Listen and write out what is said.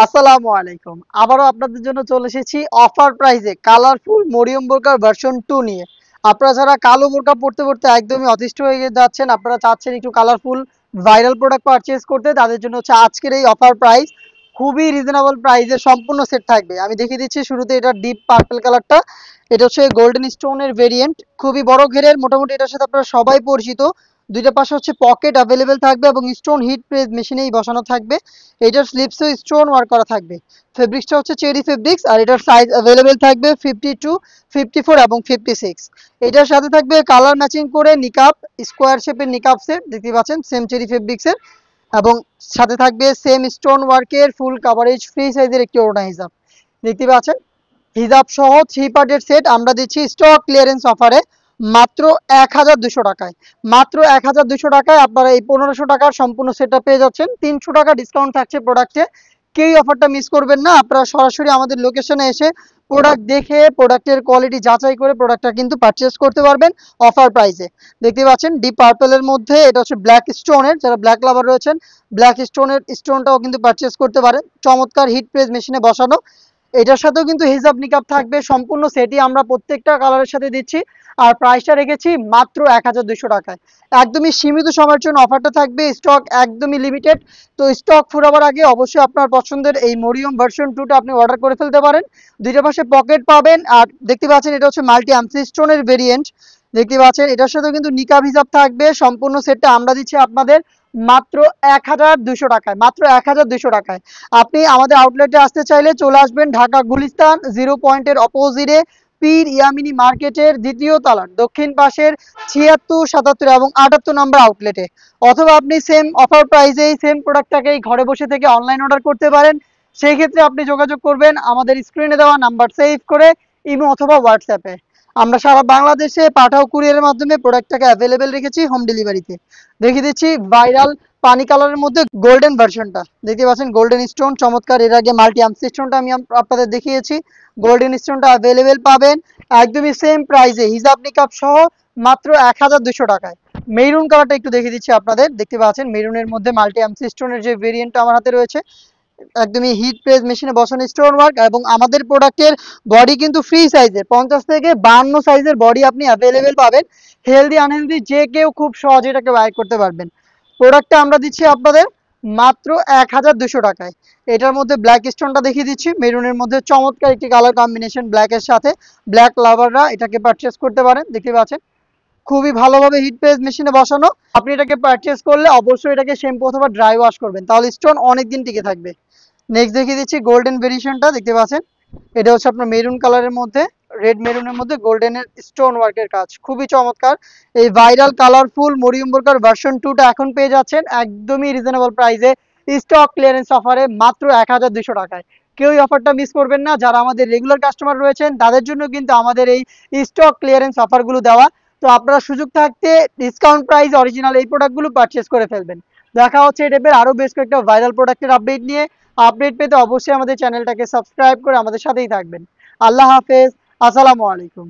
আসসালামু আলাইকুম। আবারও আপনাদের জন্য চলে এসেছি অফার প্রাইজে কালারফুল মরিয়ম বোরকার ভার্সন 2 নিয়ে। আপনারা যারা কালো বোরকা পড়তে পড়তে একদমই অতিষ্ঠ হয়ে যাচ্ছেন, আপনারা চাচ্ছেন একটু কালারফুল ভাইরাল প্রোডাক্ট পারচেজ করতে, তাদের জন্য হচ্ছে আজকের এই অফার প্রাইস। খুবই রিজনেবল প্রাইসে সম্পূর্ণ সেট থাকবে। আমি দেখিয়ে দিচ্ছি শুরুতে এটা ডিপ পার্পল কালারটা। এটা হচ্ছে গোল্ডেন স্টোনের ভেরিয়েন্ট, খুবই বড় ঘেরের, মোটামুটি এটার সাথে আপনারা সবাই পরিচিত। দুইটা পাশে হচ্ছে পকেট অ্যাভেলেবেল থাকবে এবং স্টোন হিট প্রেস মেশিনেই বসানো থাকবে। এটার স্লিপসও স্টোন ওয়ার্ক করা থাকবে। ফেব্রিক্সটা হচ্ছে চেরি ফেব্রিক্স, আর এটার সাইজ অ্যাভেলেবেল থাকবে 52, 54 এবং 56। এটার সাথে থাকবে কালার ম্যাচিং করে নিকাপ, স্কোয়ার শেপের নিকাপ সেট দেখতে পাচ্ছেন সেম চেরি ফেব্রিক্সের, এবং সাথে থাকবে সেম স্টোন ওয়ার্কের ফুল কাভারেজ ফ্রি সাইজের একটি ওড়না হিজাব দেখতে পাচ্ছেন। হিজাব সহ 3 পার্টের সেট আমরা দিচ্ছি স্টক ক্লিয়ারেন্স অফারে মাত্র 1200 টাকায়। মাত্র 1200 টাকায় আপনারা এই 1500 টাকার সম্পূর্ণ সেটটা পেয়ে যাচ্ছেন। 300 টাকা ডিসকাউন্ট থাকছে প্রোডাক্টে। কেউই অফারটা মিস করবেন না। আপনারা সরাসরি আমাদের লোকেশনে এসে প্রোডাক্ট দেখে প্রোডাক্টের কোয়ালিটি যাচাই করে প্রোডাক্টটা কিন্তু পারচেস করতে পারবেন অফার প্রাইসে। দেখতে পাচ্ছেন ডিপ পার্পলের মধ্যে এটা হচ্ছে ব্ল্যাক স্টোনের, যারা ব্ল্যাক লাভার রয়েছেন ব্ল্যাক স্টোনের স্টোনটাও কিন্তু পারচেস করতে পারেন। চমৎকার হিট প্রেস মেশিনে বসানো। এটার সাথেও কিন্তু হিজাব নিকাব থাকবে, সম্পূর্ণ সেটই আমরা প্রত্যেকটা কালারের সাথে দিচ্ছি। আর প্রাইসটা রেখেছি মাত্র 1200 টাকায়। একদমই সীমিত সময়ের জন্য অফারটা থাকবে, স্টক একদমই লিমিটেড। তো স্টক ফুরাবার আগে অবশ্যই আপনার পছন্দের এই মরিয়ম ভার্সন 2টা আপনি অর্ডার করে ফেলতে পারেন। দুইটা পাশে পকেট পাবেন, আর দেখতে পাচ্ছেন এটা হচ্ছে মাল্টি আমসি স্টোনের ভেরিয়েন্ট। দেখতে পাচ্ছেন এটার সাথেও কিন্তু নিকাব হিজাব থাকবে। সম্পূর্ণ সেটটা আমরা দিচ্ছি আপনাদের মাত্র 1200 টাকায়। মাত্র 1200 টাকায়। আপনি আমাদের আউটলেটে আসতে চাইলে চলে আসবেন ঢাকা গুলিস্তান 0 পয়েন্টের অপোজিটে পীর ইয়ামিনী মার্কেটের দ্বিতীয় তলার দক্ষিণ পাশের 76, 77 এবং 78 নম্বর আউটলেটে। অথবা আপনি সেম অফার প্রাইসেই সেম প্রোডাক্টটাকেই ঘরে বসে থেকে অনলাইন অর্ডার করতে পারেন। সেই ক্ষেত্রে আপনি যোগাযোগ করবেন আমাদের স্ক্রিনে দেওয়া নাম্বার সেভ করে ইমো অথবা হোয়াটসঅ্যাপে। আমরা সারা বাংলাদেশে পাঠাও কুরিয়ারের মাধ্যমে প্রোডাক্টটাকে অ্যাভেলেবেল রেখেছি হোম ডেলিভারিতে। দেখিয়ে দিচ্ছি ভাইরাল পানি কালারের মধ্যে গোল্ডেন ভার্সনটা দেখতে পাচ্ছেন, গোল্ডেন স্টোন চমৎকার। এর আগে মাল্টি আমসি স্টোনটা আমি আপনাদের দেখিয়েছি। গোল্ডেন স্টোনটা অ্যাভেলেবেল পাবেন একদমই সেম প্রাইসে হিজাব নিকাব সহ মাত্র 1200 টাকায়। মেরুন কালারটা একটু দেখিয়ে দিচ্ছি আপনাদের। দেখতে পাচ্ছেন মেরুনের মধ্যে মাল্টি আমসি স্টোনের যে ভেরিয়েন্টটা আমার হাতে রয়েছে, একদমই হিট প্রেস মেশিনে বসানো স্টোন ওয়ার্ক, এবং আমাদের প্রোডাক্টের বডি কিন্তু ফ্রি সাইজের 50 থেকে 52 সাইজের বডি আপনি অ্যাভেলেবেল পাবেন। হেলদি আনহেলদি যে কেউ খুব সহজে এটাকে বাই করতে পারবেন। প্রোডাক্টটা আমরা দিচ্ছি আপনাদের মাত্র 1200 টাকায়। এটার মধ্যে ব্ল্যাক স্টোনটা দেখিয়ে দিচ্ছি, মেরুনের মধ্যে চমৎকার একটি কালার কম্বিনেশন ব্ল্যাকের সাথে। ব্ল্যাক লাভাররা এটাকে পারচেস করতে পারেন। দেখতে পাচ্ছেন খুবই ভালোভাবে হিট প্রেস মেশিনে বসানো। আপনি এটাকে পারচেস করলে অবশ্যই এটাকে শ্যাম্পু অথবা ড্রাই ওয়াশ করবেন, তাহলে স্টোন অনেকদিন টিকে থাকবে। নেক্সট দেখিয়ে দিচ্ছি গোল্ডেন ভেরিয়েশনটা। দেখতে পাচ্ছেন এটা হচ্ছে আপনার মেরুন কালারের মধ্যে, রেড মেরুনের মধ্যে গোল্ডেনের স্টোন ওয়ার্কের কাজ, খুবই চমৎকার। এই ভাইরাল কালারফুল মরিয়ম বোরকার ভার্সন 2টা এখন পেয়ে যাচ্ছেন একদমই রিজনেবল প্রাইসে স্টক ক্লিয়ারেন্স অফারে মাত্র 1200 টাকায়। কেউ এই অফারটা মিস করবেন না। যারা আমাদের রেগুলার কাস্টমার রয়েছেন তাদের জন্য কিন্তু আমাদের এই স্টক ক্লিয়ারেন্স অফারগুলো দেওয়া। তো আপনারা সুযোগ থাকতে ডিসকাউন্ট প্রাইস অরিজিনাল এই প্রোডাক্টগুলো পারচেস করে ফেলবেন। দেখা হচ্ছে এই টাইপের আরও বেশ কয়েকটা ভাইরাল প্রোডাক্টের আপডেট নিয়ে। আপডেট পেতে অবশ্যই আমাদের চ্যানেলটাকে সাবস্ক্রাইব করে আমাদের সাথেই থাকবেন। আল্লাহ হাফেজ, আসসালামু আলাইকুম।